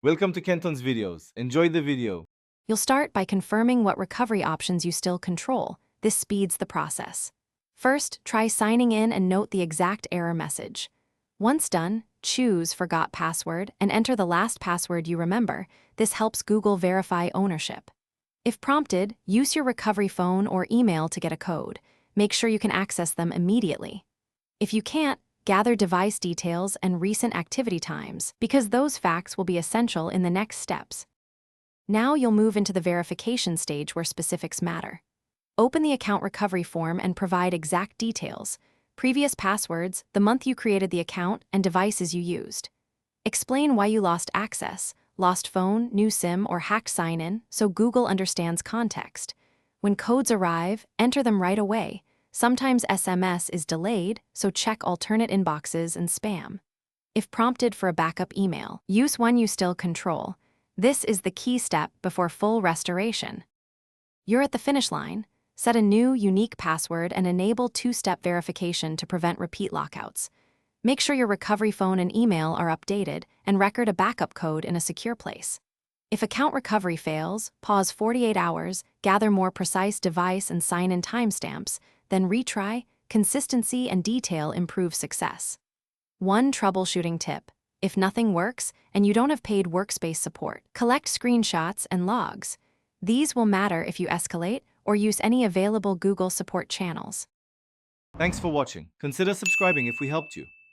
Welcome to Kenton's videos. Enjoy the video. You'll start by confirming what recovery options you still control. This speeds the process. First, try signing in and note the exact error message. Once done, choose Forgot Password and enter the last password you remember. This helps Google verify ownership. If prompted, use your recovery phone or email to get a code. Make sure you can access them immediately. If you can't, gather device details and recent activity times, because those facts will be essential in the next steps. Now you'll move into the verification stage where specifics matter. Open the account recovery form and provide exact details: previous passwords, the month you created the account, and devices you used. Explain why you lost access, lost phone, new SIM, or hacked sign-in, so Google understands context. When codes arrive, enter them right away. Sometimes SMS is delayed, so check alternate inboxes and spam. If prompted for a backup email, use one you still control. This is the key step before full restoration. You're at the finish line. Set a new, unique password and enable two-step verification to prevent repeat lockouts. Make sure your recovery phone and email are updated and record a backup code in a secure place. If account recovery fails, pause 48 hours, gather more precise device and sign-in timestamps, then retry. Consistency and detail improve success. One troubleshooting tip: if nothing works and you don't have paid workspace support, collect screenshots and logs. These will matter if you escalate or use any available Google support channels. Thanks for watching. Consider subscribing if we helped you.